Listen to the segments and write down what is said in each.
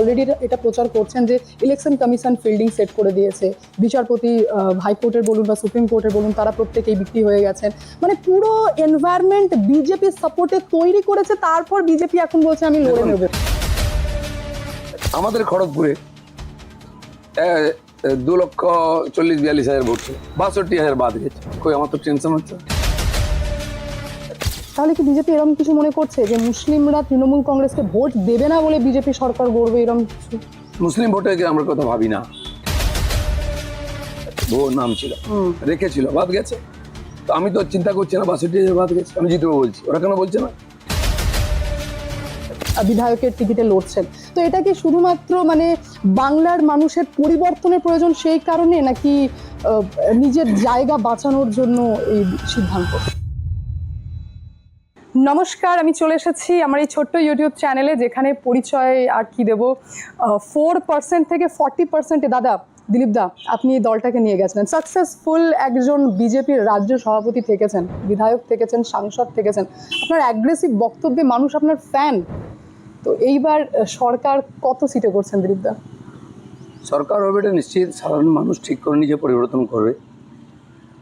Already এটা প্রচার করছেন যে ইলেকশন কমিশন ফিল্ডিং সেট করে দিয়েছে, বিচারপতি হাইকোর্টের বলুন বা সুপ্রিম কোর্টের বলুন তারা প্রত্যেকেই বিক্রি হয়ে গেছেন, মানে পুরো এনভায়রনমেন্ট বিজেপির সাপোর্টে তৈরি করেছে। তারপর বিজেপি এখন বলছে আমি লড়ে নেব। আমাদের খড়গপুরে 2,40,42,000 ভোট ছিল, 62,000 বাদ গেছে। কই আমার তো টেনশন হচ্ছে। তাহলে কি বিজেপি এরকম কিছু মনে করছে যে মুসলিমরা তৃণমূল কংগ্রেসকে ভোট দেবে না বলে বিজেপি সরকার গড়বে, এরকম কিছু? মুসলিম ভোটে আমরা কথা ভাবি না, ভোট নাম ছিল রেখেছিল, বাদ গেছে। তো আমি তো চিন্তা করছি না 62,000 বাদ গেছে, আমি জিতবো বলছি, ওরা কেন বলছে না? বিধায়কের টিকিটে লড়ছেন, তো এটা কি শুধুমাত্র মানে বাংলার মানুষের পরিবর্তনের প্রয়োজন সেই কারণে, নাকি নিজের জায়গা বাঁচানোর জন্য এই সিদ্ধান্ত? নমস্কার, আমি চলে এসেছি আমার এই ছোট্ট ইউটিউব চ্যানেলে, যেখানে পরিচয় আর কি দেব, 4% থেকে 40%। দাদা দিলীপ দা, আপনি এই দলটাকে নিয়ে গেছেন, সাকসেসফুল একজন বিজেপির রাজ্য সভাপতি থেকেছেন, বিধায়ক থেকেছেন, সাংসদ থেকেছেন, আপনার অ্যাগ্রেসিভ বক্তব্যে মানুষ আপনার ফ্যান। তো এইবার সরকার কত সিটে করছেন দিলীপ দা? সরকার হবে এটা নিশ্চিত, সাধারণ মানুষ ঠিক করে নিজে পরিবর্তন করবে।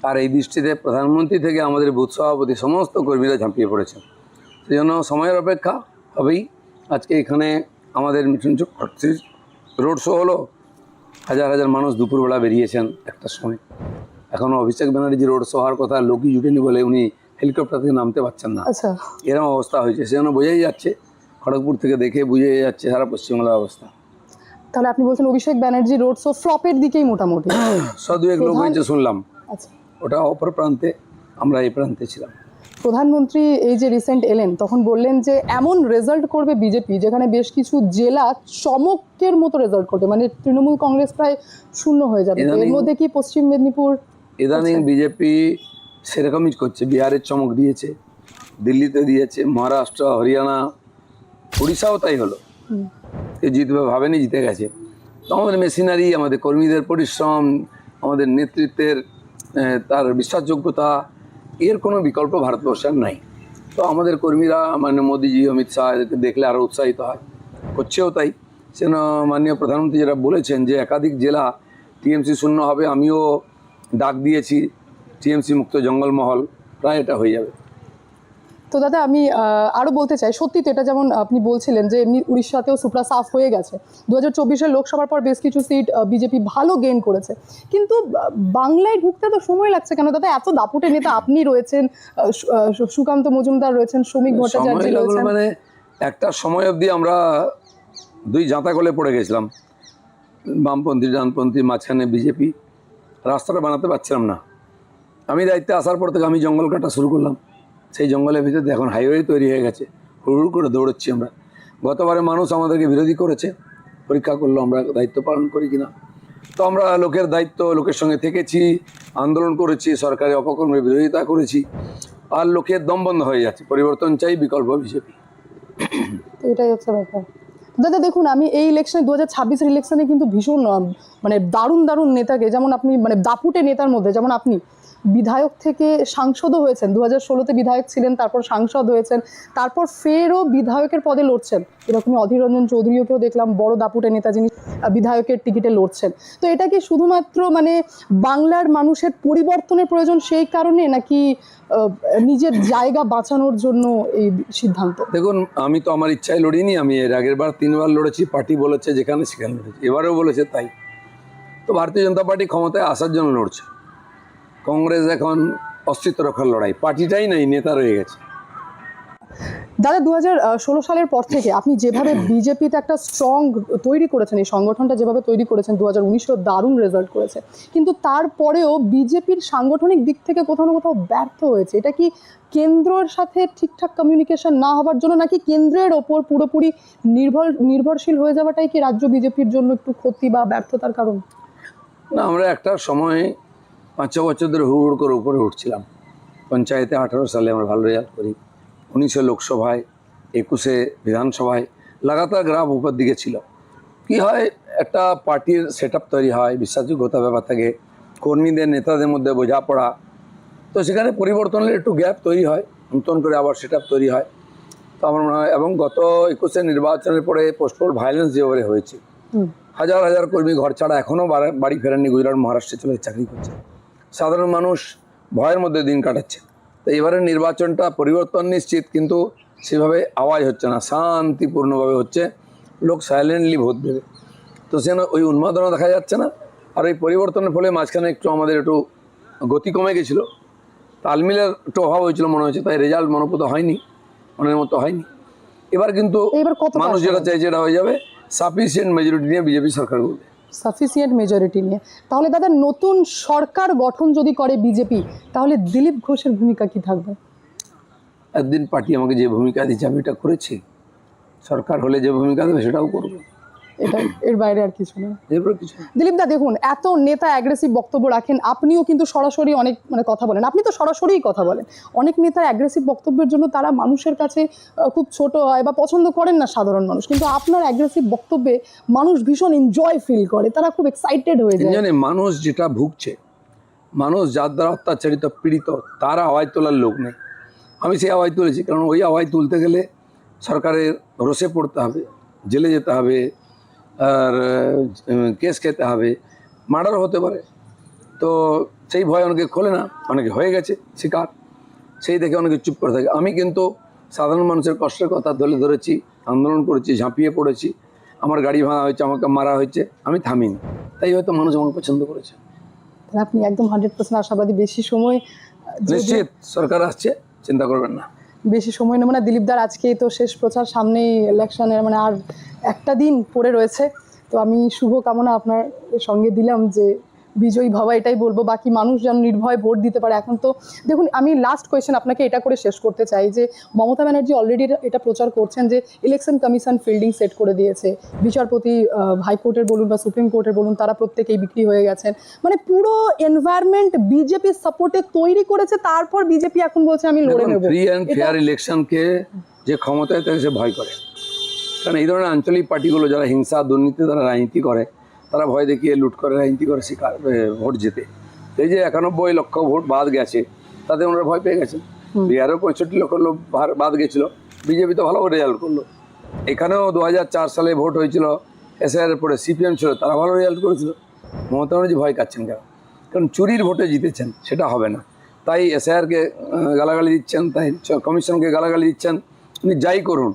আর এই দৃষ্টিতে প্রধানমন্ত্রী থেকে আমাদের বুথ সভাপতি সমস্ত কর্মীরা ঝাঁপিয়ে পড়েছেন, সেই জন্য সময়ের অপেক্ষা হবেই। আজকে এখানে আমাদের মিঠুনচক রোড শো হলো, হাজার হাজার মানুষ দুপুরবেলা বেরিয়েছেন একটার সময়। এখনও অভিষেক ব্যানার্জি রোড শো হওয়ার কথা, লোকই জুটেনি বলে উনি হেলিকপ্টার থেকে নামতে পারছেন না। আচ্ছা, এরকম অবস্থা হয়েছে, সেজন্য বোঝাই যাচ্ছে, খড়গপুর থেকে দেখে বুঝে যাচ্ছে সারা পশ্চিমবাংলার অবস্থা। তাহলে আপনি বলছেন অভিষেক ব্যানার্জি রোড শো ফ্লপের দিকেই মোটামুটি? এক লোক হয়েছে শুনলাম, আচ্ছা, ওটা অপর প্রান্তে, আমরা এই প্রান্তে ছিলাম। প্রধানমন্ত্রী এই যে রিসেন্ট এলেন, তখন বললেন যে এমন রেজাল্ট করবে বিজেপি যেখানে বেশ কিছু জেলা চমকের মতো রেজাল্ট করবে, মানে তৃণমূল কংগ্রেস প্রায় শূন্য হয়ে যাবে। এর মধ্যে কি পশ্চিম মেদিনীপুর? ইদানিং বিজেপি সেরকমই করছে, বিহারের চমক দিয়েছে, দিল্লিতে দিয়েছে, মহারাষ্ট্র, হরিয়ানা, উড়িষ্যাও তাই হলো। জিতবে ভাবেনি, জিতে গেছে। তো আমাদের মেশিনারি, আমাদের কর্মীদের পরিশ্রম, আমাদের নেতৃত্বের তার বিশ্বাসযোগ্যতা, এর কোনো বিকল্প ভারতবর্ষের নাই। তো আমাদের কর্মীরা মানে মোদিজি, অমিত শাহ এদেরকে দেখলে আরও উৎসাহিত হয়, করছেও তাই। সেজন্য মাননীয় প্রধানমন্ত্রী যেটা বলেছেন যে একাধিক জেলা টিএমসি শূন্য হবে, আমিও ডাক দিয়েছি টিএমসি মুক্ত জঙ্গলমহল, প্রায় এটা হয়ে যাবে। তো দাদা আমি আরও বলতে চাই, সত্যি তো এটা যেমন আপনি বলছিলেন যে এমনি উড়িষ্যাতেও সুপ্রা সাফ হয়ে গেছে, 2024-এর লোকসভার পর বেশ কিছু সিট বিজেপি ভালো গেইন করেছে, কিন্তু বাংলায় ঢুকতে তো সময় লাগছে কেন দাদা? এত দাপুটে নেতা আপনি রয়েছেন, সুকান্ত মজুমদার রয়েছেন, শ্রমিক ভট্টাচার্য রয়েছেন। মানে একটা সময় অবধি আমরা দুই জাঁতা গলে পড়ে গেছিলাম, বামপন্থী ডানপন্থী, মাঝখানে বিজেপি, রাস্তাটা বানাতে পারছিলাম না। আমি দায়িত্বে আসার পর থেকে আমি জঙ্গল কাটা শুরু করলাম, সেই জঙ্গলের ভিতরে এখন হাইওয়ে তৈরি হয়ে গেছে, হুড় করে দৌড়চ্ছি আমরা। গতবারে মানুষ আমাদেরকে বিরোধী করেছে, পরীক্ষা করলো আমরা দায়িত্ব পালন করি কিনা। তো আমরা লোকের দায়িত্ব, লোকের সঙ্গে থেকেছি, আন্দোলন করেছি, সরকারি অপকর্মের বিরোধিতা করেছি, আর লোকের দম বন্ধ হয়ে যাচ্ছে। পরিবর্তন চাই, বিকল্প বিজেপি। তো এটাই হচ্ছে ব্যাপার। দাদা দেখুন, আমি এই ইলেকশনে 2026-এর ইলেকশনে কিন্তু ভীষণ মানে দারুণ দারুণ নেতাকে, যেমন আপনি মানে দাপুটে নেতার মধ্যে যেমন আপনি বিধায়ক থেকে সাংসদও হয়েছেন, 2016-তে বিধায়ক ছিলেন, তারপর সাংসদ হয়েছেন, তারপর ফেরও বিধায়কের পদে লড়ছেন। এরকমই অধীর রঞ্জন চৌধুরীকেও দেখলাম, বড় দাপুটে নেতা যিনি বিধায়কের টিকিটে লড়ছেন। তো এটা কি শুধুমাত্র মানে বাংলার মানুষের পরিবর্তনের প্রয়োজন সেই কারণে, নাকি নিজের জায়গা বাঁচানোর জন্য এই সিদ্ধান্ত? দেখুন, আমি তো আমার ইচ্ছায় লড়িনি, আমি এর আগের বার 3 বার লড়েছি, পার্টি বলেছে যেখানে সেখানে লড়েছি, এবারেও বলেছে তাই। তো ভারতীয় জনতা পার্টি ক্ষমতায় আসার জন্য লড়ছে, কংগ্রেস এখন অস্তিত্ব রক্ষার লড়াই, পার্টিটাই নাই, নেতা রয়ে গেছে। দাদা 2016 সালের পর থেকে আপনি যেভাবে বিজেপিতে একটা স্ট্রং তৈরি করেছেন, এই সংগঠনটা যেভাবে তৈরি করেছেন, 2019-এও দারুণ রেজাল্ট করেছে, কিন্তু তারপরেও বিজেপির সাংগঠনিক দিক থেকে কোথাও না কোথাও ব্যর্থ হয়েছে। এটা কি কেন্দ্রের সাথে ঠিকঠাক কমিউনিকেশন না হওয়ার জন্য, নাকি কেন্দ্রের ওপর পুরোপুরি নির্ভরশীল হয়ে যাওয়াটাই কি রাজ্য বিজেপির জন্য একটু ক্ষতি বা ব্যর্থতার কারণ? না, আমরা একটা সময় 5-6 বছর ধরে হুড় করে উপরে উঠছিলাম। পঞ্চায়েতে 18 সালে আমরা ভালো রেজাল্ট করি, 19-এ লোকসভায়, 21-এ বিধানসভায় লাগাতার গ্রাফ উপর দিকে ছিল। কি হয়, একটা পার্টির সেট আপ তৈরি হয়, বিশ্বাসযোগ্যতা ব্যাপার থাকে, কর্মীদের নেতাদের মধ্যে বোঝাপড়া, তো সেখানে পরিবর্তনের একটু গ্যাপ তৈরি হয়, নতুন করে আবার সেট আপ তৈরি হয়। তো আমার মনে হয়, এবং গত 21-এর নির্বাচনের পরে পোস্টপোল ভায়োলেন্স যেভাবে হয়েছে, হাজার হাজার কর্মী ঘর ছাড়া এখনও বাড়ি ফেরেননি, গুজরাট মহারাষ্ট্রে চলে চাকরি করছে, সাধারণ মানুষ ভয়ের মধ্যে দিন কাটাচ্ছে। তো এবারের নির্বাচনটা পরিবর্তন নিশ্চিত, কিন্তু সেভাবে আওয়াজ হচ্ছে না, শান্তিপূর্ণভাবে হচ্ছে, লোক সাইলেন্টলি ভোট দেবে। তো সেখানে ওই উন্মাদনা দেখা যাচ্ছে না। আর এই পরিবর্তনের ফলে মাঝখানে একটু আমাদের একটু গতি কমে গেছিলো, তালমিলের একটু অভাব হয়েছিল মনে হচ্ছে, তাই রেজাল্ট মনোপুত হয়নি, মনের মতো হয়নি। এবার কিন্তু মানুষ যেটা চাইছে এটা হয়ে যাবে, সাফিসিয়েন্ট মেজরিটি নিয়ে বিজেপি সরকার করবে। সাফিসিয়েন্ট মেজরিটি নিয়ে। তাহলে দাদা নতুন সরকার গঠন যদি করে বিজেপি, তাহলে দিলীপ ঘোষের ভূমিকা কি থাকবে? একদিন পার্টি আমাকে যে ভূমিকা দিচ্ছে আমি এটা করেছি, সরকার হলে যে ভূমিকা দেবে সেটাও করবো, এটা এর বাইরে আর কিছু না। এরপরে কিছু। দিলীপ দা দেখুন, এত নেতা অ্যাগ্রেসিভ বক্তব্য রাখেন, আপনিও কিন্তু সরাসরি অনেক কথা বলেন, আপনি তো সরাসরিই কথা বলেন। অনেক নেতা অ্যাগ্রেসিভ বক্তব্যের জন্য তারা মানুষের কাছে খুব ছোট হয় বা পছন্দ করেন না সাধারণ মানুষ, কিন্তু আপনার অ্যাগ্রেসিভ বক্তব্যে মানুষ ভীষণ এনজয় ফিল করে, তারা খুব এক্সাইটেড হয়ে যায়। জানে মানুষ যেটা ভুগছে, মানুষ যার দ্বারা অত্যাচারিত পীড়িত, তার আওয়াজ তোলার লোক নেই। আমি সেই আওয়াজ তুলেছি, কারণ ওই আওয়াজ তুলতে গেলে সরকারের রোষে পড়তে হবে, জেলে যেতে হবে, আর কেস খেতে হবে, মার্ডার হতে পারে। তো সেই ভয় অনেকে খোলে না, অনেকে হয়ে গেছে শিকার, সেই দেখে অনেকে চুপ করে থাকে। আমি কিন্তু সাধারণ মানুষের কষ্টের কথা ধরেছি, আন্দোলন করেছি, ঝাঁপিয়ে পড়েছি, আমার গাড়ি ভাঙা হয়েছে, আমাকে মারা হয়েছে, আমি থামিনি, তাই হয়তো মানুষ আমাকে পছন্দ করেছে। আপনি একদম 100% আশাবাদী। বেশি সময় নিশ্চিত সরকার আসছে, চিন্তা করবেন না, বেশি সময় নেব না। দিলীপ দার আজকেই তো শেষ প্রচার, সামনেই ইলেকশনের আর একটা দিন পড়ে রয়েছে। তো আমি শুভ কামনা আপনার সঙ্গে দিলাম যে বিজয়ী ভাবা, এটাই বলবো। বাকি মানুষ যেন নির্ভয়ে ভোট দিতে পারে। এখন তো দেখুন, আমি লাস্ট কোয়েশ্চেন আপনাকে এটা করে শেষ করতে চাই যে মমতা ব্যানার্জি অলরেডি এটা প্রচার করছেন যে ইলেকশন কমিশন ফিল্ডিং সেট করে দিয়েছে, বিচারপতি হাইকোর্টের বলুন বা সুপ্রিম কোর্টের বলুন, তারা প্রত্যেকেই বিক্রি হয়ে গেছেন। পুরো এনভায়রনমেন্ট বিজেপির সাপোর্টে তৈরি করেছে, তারপর বিজেপি এখন বলছে আমি লড়ে নেব। ফ্রি অ্যান্ড ফেয়ার ইলেকশনকে যে ক্ষমতায় থাকে সে ভয় করে, কারণ এই ধরনের আঞ্চলিক পার্টিগুলো যারা হিংসা দুর্নীতি দ্বারা রাজনীতি করে, তারা ভয় দেখিয়ে লুট করে রাজনীতি করে শিকার ভোট যেতে। এই যে 91 লক্ষ ভোট বাদ গেছে, তাতে ওনারা ভয় পেয়ে গেছেন। বিহারেও 65 লক্ষ লোক বাদ গেছিল, বিজেপি তো ভালো রেজাল্ট করলো। এখানেও 2004 সালে ভোট হয়েছিল, এসআইআর পরে সিপিএম ছিল, তারা ভালো রেজাল্ট করেছিল। মমতা ব্যানার্জি ভয় কাচ্ছেন কেন? কারণ চুরির ভোটে জিতেছেন, সেটা হবে না, তাই এসআইআরকে গালাগালি দিচ্ছেন, তাই কমিশনকে গালাগালি দিচ্ছেন। উনি যাই করুন,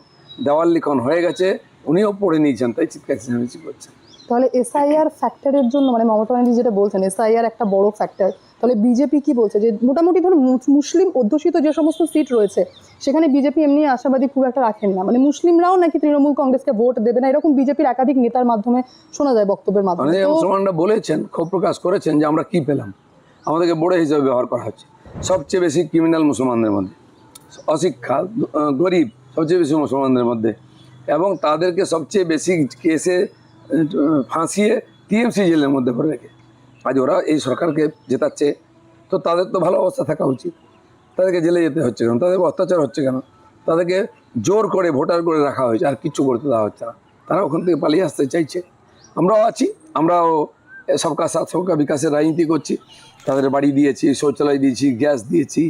দেওয়াল লিখন হয়ে গেছে, উনিও পড়ে নিয়েছেন, তাই চিৎকার চেঁচামেচি করছেন। তাহলে এসআইআর ফ্যাক্টরের জন্য মমতা ব্যানার্জি যেটা বলছেন, এসআইআর একটা বড় ফ্যাক্টর, তাহলে বিজেপি কি বলছে যে মোটামুটি ধরুন মুসলিম অধ্যুষিত যে সমস্ত সিট রয়েছে সেখানে বিজেপি এমনি আশাবাদী খুব একটা রাখেন না, মুসলিমরাও নাকি তৃণমূল কংগ্রেসকে ভোট দেবে না, এরকম বিজেপির একাধিক নেতার মাধ্যমে শোনা যায়, বক্তব্যের মাধ্যমে। মুসলমানরা বলেছেন, ক্ষোভ প্রকাশ করেছেন যে আমরা কি পেলাম, আমাদেরকে বড় হিসেবে ব্যবহার করা হচ্ছে। সবচেয়ে বেশি ক্রিমিনাল মুসলমানদের মধ্যে, অশিক্ষা, গরিব সবচেয়ে বেশি মুসলমানদের মধ্যে, এবং তাদেরকে সবচেয়ে বেশি কেসে ফাঁসিয়ে টিএমসি জেলের মধ্যে ভরে রেখে আজ ওরা এই সরকারকে জেতাচ্ছে। তো তাদের তো ভালো অবস্থা থাকা উচিত, তাদেরকে জেলে যেতে হচ্ছে কেন, তাদের অত্যাচার হচ্ছে কেন, তাদেরকে জোর করে ভোটার করে রাখা হয়েছে, আর কিচ্ছু করতে দেওয়া হচ্ছে না, তারা ওখান থেকে পালিয়ে আসতে চাইছে। আমরাও আছি, আমরাও সবকা সাথ সবকা বিকাশের রাজনীতি করছি, তাদের বাড়ি দিয়েছি, শৌচালয় দিয়েছি, গ্যাস দিয়েছি,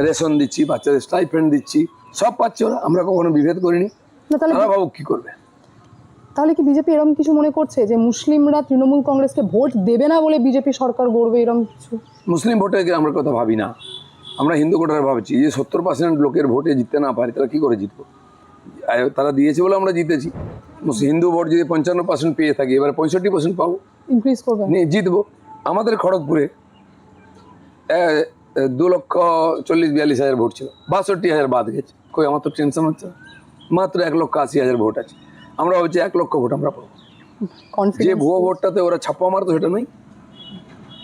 রেশন দিচ্ছি, বাচ্চাদের স্টাইপেন্ড দিচ্ছি, সব পাচ্ছে ওরা, আমরা কখনো বিভেদ করিনি। তারা ভাবুক কী করবে। তাহলে কি বিজেপি এরকম কিছু মনে করছে যে মুসলিমরা তৃণমূল কংগ্রেসকে ভোট দেবে না বলে বিজেপি সরকার গড়বে, এরকম কিছু? মুসলিম ভোটে আমরা কথা ভাবি না, আমরা হিন্দু ভোটার ভাবছি যে 70% লোকের ভোটে জিততে না পারে, তারা কী করে জিতবো? তারা দিয়েছে বলে আমরা জিতেছি। হিন্দু ভোট যদি 55% পেয়ে থাকি, এবার 65% পাবো, ইনক্রিজ করবে, জিতবো। আমাদের খড়গপুরে 2,40,42,000 ভোট ছিল, 62,000 বাদ গেছে। কই, আমার তো টেনশন হচ্ছে, মাত্র 1,80,000 ভোট আছে, আমরা ভাবছি 1 লক্ষ ভোট আমরা পাবো। যে ভুয়ো ভোটটাতে ওরা ছাপ্পা মারতো সেটা নেই।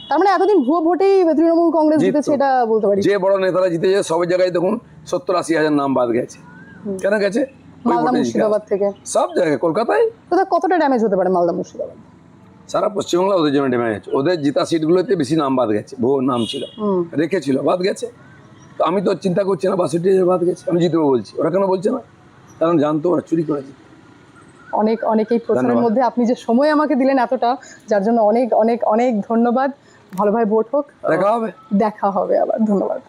তার এতদিন ভুয়ো ভোটেই তৃণমূল কংগ্রেস জিতেছে, এটা বলতে পারি। যে বড় নেতারা জিতেছে সব জায়গায় দেখুন 70-80,000 নাম বাদ গেছে। কেন গেছে? মালদা মুর্শিদাবাদ থেকে সব জায়গায়, কলকাতায় কতটা ড্যামেজ হতে পারে মালদা মুর্শিদাবাদ? সারা পশ্চিমবাংলা ওদের জন্য ড্যামেজ আছে। ওদের জিতা সিটগুলোতে বেশি নাম বাদ গেছে, ভুয়ো নাম ছিল, রেখেছিল, বাদ গেছে। তো আমি তো চিন্তা করছি না 62,000 বাদ গেছে, আমি জিতবো বলছি, ওরা কেন বলছে না? কারণ জানতো ওরা চুরি করেছে। অনেক এই প্রচারের মধ্যে আপনি যে সময় আমাকে দিলেন এতটা, যার জন্য অনেক অনেক অনেক ধন্যবাদ। ভালোভাবে ভোট হোক, দেখা হবে আবার। ধন্যবাদ।